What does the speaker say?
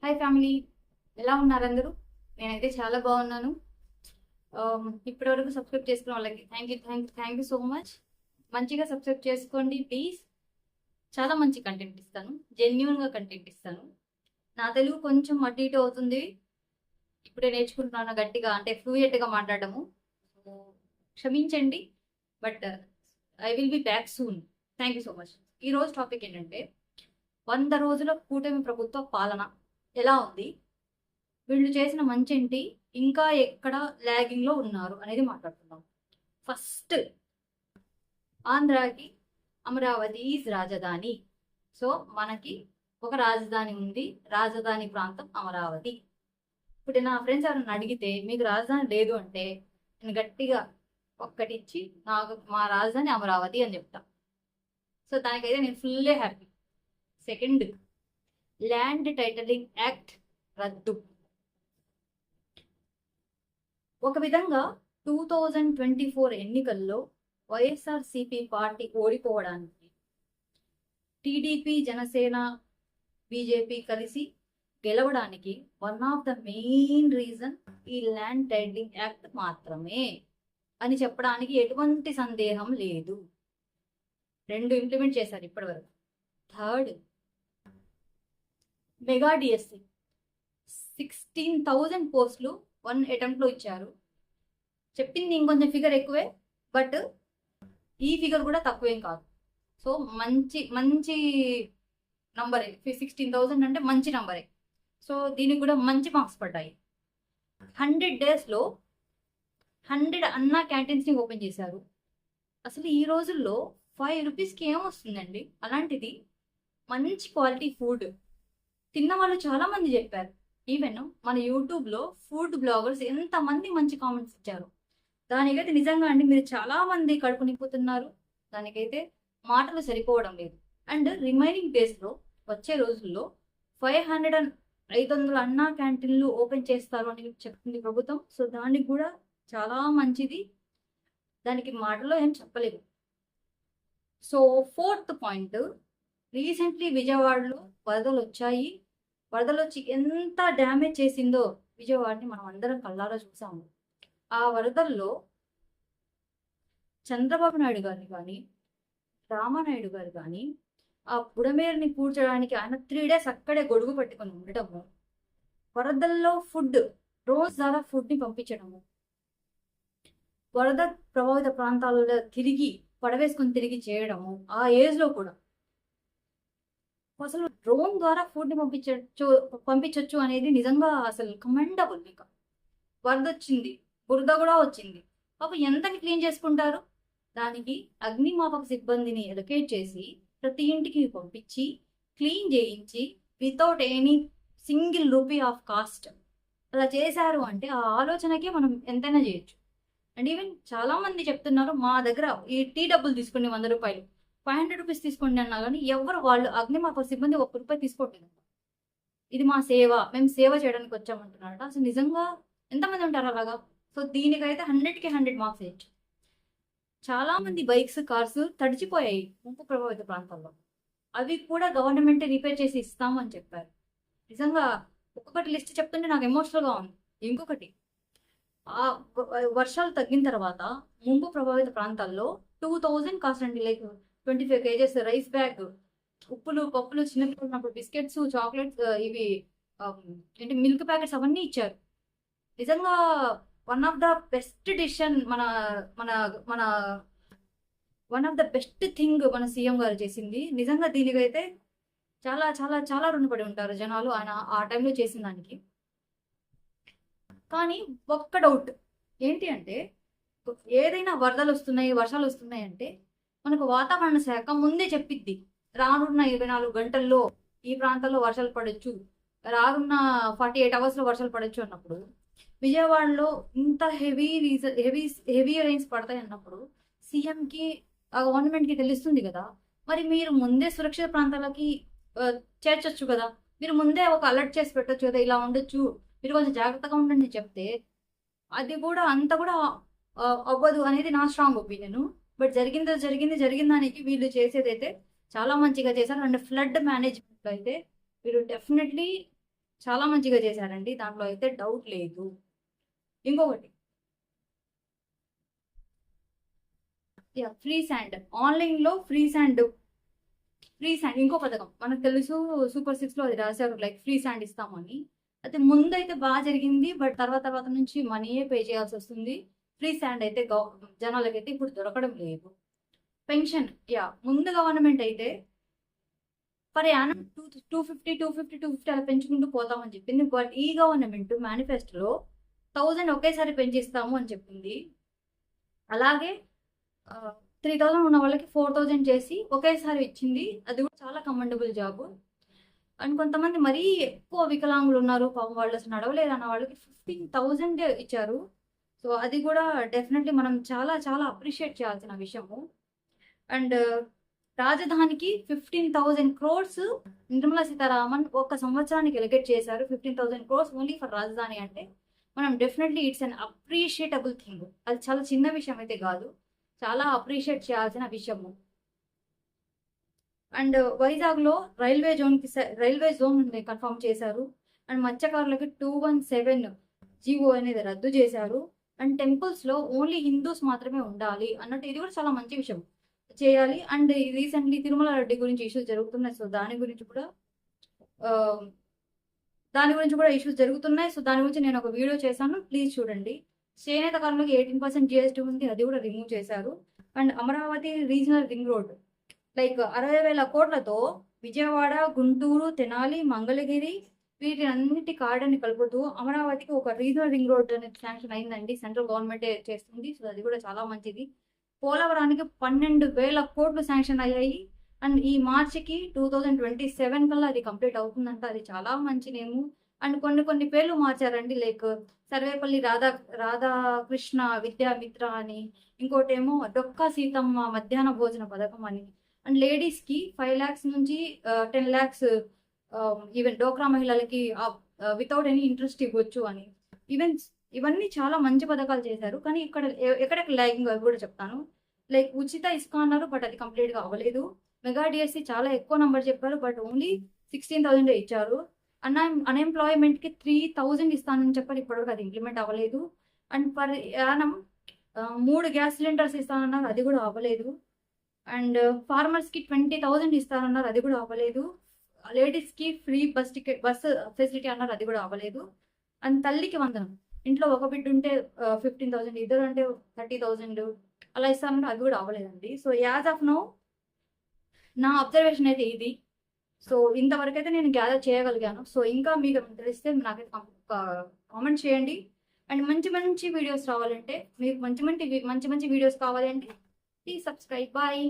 Hi family, ఎలా ఉన్నారు అందరూ? నేనైతే చాలా బాగున్నాను. ఇప్పటివరకు సబ్స్క్రైబ్ చేసుకున్న వాళ్ళకి థ్యాంక్ యూ సో మచ్. మంచిగా సబ్స్క్రైబ్ చేసుకోండి ప్లీజ్. చాలా మంచి కంటెంట్ ఇస్తాను, జెన్యున్గా కంటెంట్ ఇస్తాను. నా తెలుగు కొంచెం అటు ఇటు అవుతుంది, ఇప్పుడే నేర్చుకుంటున్నాను గట్టిగా, అంటే ఫ్లూయెంట్గా మాట్లాడము. సో క్షమించండి, but I will be back soon. Thank you so much. ఈరోజు టాపిక్ ఏంటంటే 100 రోజుల కూటమి ప్రభుత్వ పాలన ఎలా ఉంది, వీళ్ళు చేసిన మంచేంటి, ఇంకా ఎక్కడ ల్యాగింగ్ లో ఉన్నారు అనేది మాట్లాడుతున్నాం. ఫస్ట్, ఆంధ్రాకి అమరావతి ఈజ్ రాజధాని. సో మనకి ఒక రాజధాని ఉంది, రాజధాని ప్రాంతం అమరావతి. ఇప్పుడు నా ఫ్రెండ్స్ ఎవరైనా అడిగితే మీకు రాజధాని లేదు అంటే నేను గట్టిగా ఒక్కటిచ్చి నాకు మా రాజధాని అమరావతి అని చెప్తా. సో దానికైతే నేను full happy. Second, land titling act రద్దు. ఒక విధంగా 2024 ఎన్నికల్లో వైఎస్ఆర్సీపీ పార్టీ ఓడిపోవడానికి టీడీపీ, జనసేన, బీజేపీ కలిసి గెలవడానికి one of the main reason ఈ ల్యాండ్ టైటిలింగ్ యాక్ట్ మాత్రమే అని చెప్పడానికి ఎటువంటి సందేహం లేదు. 2 ఇంప్లిమెంట్ చేశారు ఇప్పటివరకు. థర్డ్, మెగా డిఎస్సి 16,000 పోస్టులు 1 అటెంప్ట్లో ఇచ్చారు. చెప్పింది ఇంకొంచెం ఫిగర్ ఎక్కువే, బట్ ఈ ఫిగర్ కూడా తక్కువేం కాదు. సో మంచి మంచి నంబరే. 16,000 అంటే మంచి నంబరే. సో దీనికి కూడా మంచి మార్క్స్ పడ్డాయి. 100 డేస్లో 100 అన్నా క్యాంటీన్స్ని ఓపెన్ చేశారు. అసలు ఈ రోజుల్లో 5 రూపీస్కి ఏమొస్తుందండి? అలాంటిది మంచి క్వాలిటీ ఫుడ్ తిన్న వాళ్ళు చాలా మంది చెప్పారు. ఈవెన్ మన యూట్యూబ్లో ఫుడ్ బ్లాగర్స్ ఎంతమంది మంచి కామెంట్స్ ఇచ్చారు. దానికైతే నిజంగా అండి, మీరు చాలా మంది కడుపు నింపుతున్నారు. దానికైతే మాటలు సరిపోవడం లేదు. అండ్ రిమైనింగ్ డేస్లో, వచ్చే రోజుల్లో 500 అన్నా క్యాంటీన్లు ఓపెన్ చేస్తారు అని చెప్తుంది ప్రభుత్వం. సో దానికి కూడా చాలా మంచిది, దానికి మాటలో ఏం చెప్పలేదు. సో ఫోర్త్ పాయింట్, రీసెంట్లీ విజయవాడలో వరదలు వచ్చాయి. వరదలు వచ్చి ఎంత డ్యామేజ్ చేసిందో విజయవాడని మనం అందరం కళ్ళారా చూసాము. ఆ వరదల్లో చంద్రబాబు నాయుడు గారిని కానీ, రామానాయుడు గారు కానీ ఆ బుడమేరుని పూడ్చడానికి ఆయన 3 డేస్ అక్కడే గొడుగు పట్టుకొని ఉండటము, వరదల్లో ఫుడ్ డ్రోన్స్ ద్వారా ఫుడ్ని పంపించడము, వరద ప్రభావిత ప్రాంతాలలో తిరిగి పడవేసుకొని తిరిగి చేయడము, ఆ ఏజ్లో కూడా అసలు డ్రోన్ ద్వారా ఫుడ్ని పంపించవచ్చు అనేది నిజంగా అసలు కమెండబుల్. ఇంకా వరద వచ్చింది, బురద కూడా వచ్చింది, పాపం ఎంతని క్లీన్ చేసుకుంటారు? దానికి అగ్నిమాపక సిబ్బందిని ఎలకేట్ చేసి ప్రతి ఇంటికి పంపించి క్లీన్ చేయించి without any single rupee of cost అలా చేశారు అంటే ఆ ఆలోచనకే మనం ఎంతైనా చేయొచ్చు. అండ్ ఈవెన్ చాలా మంది చెప్తున్నారు, మా దగ్గర ఈ టీ డబ్బులు తీసుకుని 100 రూపాయలు 500 రూపీస్ తీసుకోండి అన్నా కానీ ఎవరు వాళ్ళు అగ్నిమాపక సిబ్బంది 1 రూపాయి తీసుకోవట్లేదు. ఇది మా సేవ, మేము సేవ చేయడానికి వచ్చామంటున్నారట. అసలు నిజంగా ఎంతమంది ఉంటారు అలాగా? సో దీనికైతే 100కి 100 మార్క్స్ వేయచ్చు. చాలా మంది బైక్స్, కార్స్ తడిచిపోయాయి ముంపు ప్రభావిత ప్రాంతాల్లో. అవి కూడా గవర్నమెంటే రిపేర్ చేసి ఇస్తాము అని చెప్పారు. నిజంగా ఒక్కొక్కటి లిస్ట్ చెప్తుంటే నాకు ఎమోషనల్గా ఉంది. ఇంకొకటి, ఆ వర్షాలు తగ్గిన తర్వాత ముంపు ప్రభావిత ప్రాంతాల్లో 2000 కాస్ట్ అండి. లైక్ 25 kgs రైస్ బ్యాగ్, ఉప్పులు, పప్పులు, చిన్నపిల్లలు ఉన్నప్పుడు బిస్కెట్స్, చాక్లెట్స్, ఇవి ఏంటి మిల్క్ ప్యాకెట్స్ అవన్నీ ఇచ్చారు. నిజంగా one of the best decision మన మన మన one of the best thing మన సీఎం గారు చేసింది. నిజంగా దీనికైతే చాలా చాలా చాలా రుణపడి ఉంటారు జనాలు ఆయన ఆ టైంలో చేసిన దానికి. కానీ ఒక్క డౌట్ ఏంటి అంటే, ఏదైనా వరదలు వస్తున్నాయి, వర్షాలు వస్తున్నాయి అంటే మనకు వాతావరణ శాఖ ముందే చెప్పిద్ది, రానున్న 24 గంటల్లో ఈ ప్రాంతాల్లో వర్షాలు పడవచ్చు, రానున్న 48 అవర్స్లో వర్షాలు పడవచ్చు అన్నప్పుడు, విజయవాడలో ఇంత హెవీ రైన్స్ పడతాయి అన్నప్పుడు సీఎంకి, ఆ గవర్నమెంట్కి తెలుస్తుంది కదా. మరి మీరు ముందే సురక్షిత ప్రాంతాలకి చేర్చొచ్చు కదా, మీరు ముందే ఒక అలర్ట్ చేసి పెట్టచ్చు కదా, ఇలా ఉండొచ్చు, మీరు కొంచెం జాగ్రత్తగా ఉండండి చెప్తే అది కూడా అంత కూడా అవ్వదు అనేది నా స్ట్రాంగ్ ఒపీనియన్. బట్ జరిగిన దానికి వీళ్ళు చేసేదైతే చాలా మంచిగా చేశారు. అండ్ ఫ్లడ్ మేనేజ్మెంట్ అయితే వీళ్ళు డెఫినెట్లీ చాలా మంచిగా చేశారండి, దాంట్లో అయితే డౌట్ లేదు. ఇంకొకటి ఫ్రీ శాండ్, ఆన్లైన్లో ఫ్రీ శాండ్ ఇంకో పథకం మనకు తెలుసు. సూపర్ 6 లో అది రాశారు, లైక్ ఫ్రీ శాండ్ ఇస్తామని. అయితే ముందైతే బాగా జరిగింది, బట్ తర్వాత నుంచి మనీయే పే చేయాల్సి వస్తుంది. ఫ్రీ శాండ్ అయితే జనాలకైతే ఇప్పుడు దొరకడం లేదు. పెన్షన్ ముందు గవర్నమెంట్ అయితే పర్ యానం 250 అలా పెంచుకుంటూ పోతామని చెప్పింది. బట్ ఈ గవర్నమెంట్ మేనిఫెస్టోలో 1000 ఒకేసారి పెంచిస్తాము అని చెప్పింది. అలాగే 3000 ఉన్న వాళ్ళకి 4000 చేసి ఒకేసారి ఇచ్చింది. అది కూడా చాలా కమెండబుల్ జాబ్. అండ్ కొంతమంది మరీ ఎక్కువ వికలాంగులు ఉన్నారు, పాపం వాళ్ళు అసలు నడవలేదు అన్న వాళ్ళకి 15,000 ఇచ్చారు. సో అది కూడా డెఫినెట్లీ మనం చాలా చాలా అప్రిషియేట్ చేయాల్సిన విషయము. అండ్ రాజధానికి 15,000 crores నిర్మలా సీతారామన్ ఒక సంవత్సరానికి ఎలిగేట్ చేశారు. 15,000 crores ఓన్లీ ఫర్ రాజధాని అంటే మనం definitely it's an appreciable thing. అది చాలా చిన్న విషయం అయితే కాదు, చాలా అప్రిషియేట్ చేయాల్సిన విషయము. అండ్ వైజాగ్లో రైల్వే జోన్ కన్ఫర్మ్ చేశారు. అండ్ మత్స్యకారులకి 217 జీవో అనేది రద్దు చేశారు. అండ్ టెంపుల్స్లో ఓన్లీ హిందూస్ మాత్రమే ఉండాలి అన్నట్టు, ఇది కూడా చాలా మంచి విషయం చేయాలి. అండ్ రీసెంట్లీ తిరుమల రెడ్డి గురించి ఇష్యూస్ జరుగుతున్నాయి. సో దాని గురించి కూడా ఇష్యూస్ జరుగుతున్నాయి. సో దాని గురించి నేను ఒక వీడియో చేశాను, ప్లీజ్ చూడండి. చేనేత కార్మికులకు 18% GST ఉంది, అది కూడా రిమూవ్ చేశారు. And Amaravati regional ring road like 60,000 కోట్లతో విజయవాడ, గుంటూరు, తెనాలి, మంగళగిరి వీటి అన్నిటి కార్డుని కలుపుతూ అమరావతికి ఒక రీజనల్ రింగ్ రోడ్ అనేది శాంక్షన్ అయిందండి. సెంట్రల్ గవర్నమెంటే చేస్తుంది. సో అది కూడా చాలా మంచిది. పోలవరానికి 12,000 కోట్లు శాంక్షన్ అయ్యాయి. అండ్ ఈ మార్చికి 2027 కల్లా అది కంప్లీట్ అవుతుందంట. అది చాలా మంచి నేము. అండ్ కొన్ని పేర్లు మార్చారండి, లైక్ సర్వేపల్లి రాధాకృష్ణ విద్యామిత్ర అని, ఇంకోటేమో డొక్కా సీతమ్మ మధ్యాహ్న భోజన పథకం అని. అండ్ లేడీస్కి 5 lakhs నుంచి 10 lakhs ఈవెన్ డోక్రా మహిళలకి వితౌట్ ఎనీ ఇంట్రెస్ట్ ఇవ్వచ్చు అని. ఇవన్నీ చాలా మంచి పథకాలు చేశారు. కానీ ఎక్కడ ల్యాగింగ్ అవి కూడా చెప్తాను. లైక్ ఉచిత ఇసుక అన్నారు, బట్ అది కంప్లీట్గా అవ్వలేదు. మెగా డిఎస్సి చాలా ఎక్కువ నంబర్ చెప్పారు, బట్ ఓన్లీ 16,000 ఇచ్చారు. అన్ఎంప్లాయ్మెంట్కి 3,000 ఇస్తానని చెప్పారు, ఇప్పటివరకు అది ఇంప్లిమెంట్ అవ్వలేదు. And per annum 3 gas cylinders ఇస్తానన్నారు, అది కూడా అవ్వలేదు. అండ్ ఫార్మర్స్కి 20,000 ఇస్తానన్నారు, అది కూడా అవ్వలేదు. లేడీస్కి ఫ్రీ బస్ ఫెసిలిటీ అన్నారు, అది కూడా అవ్వలేదు. అండ్ తల్లికి వందనం, ఇంట్లో ఒక బిడ్డ ఉంటే 15,000, ఇద్దరు అంటే 30,000 అలా ఇస్తామన్నారు, అది కూడా అవ్వలేదండి. సో యాజ్ ఆఫ్ నౌ నా అబ్జర్వేషన్ అయితే ఇది. సో ఇంతవరకు అయితే నేను గ్యాదర్ చేయగలిగాను. సో ఇంకా మీకు తెలిస్తే నాకైతే కామెంట్ చేయండి. అండ్ మంచి వీడియోస్ రావాలంటే, మీకు మంచి వీడియోస్ కావాలంటే ప్లీజ్ సబ్స్క్రైబ్. బాయ్.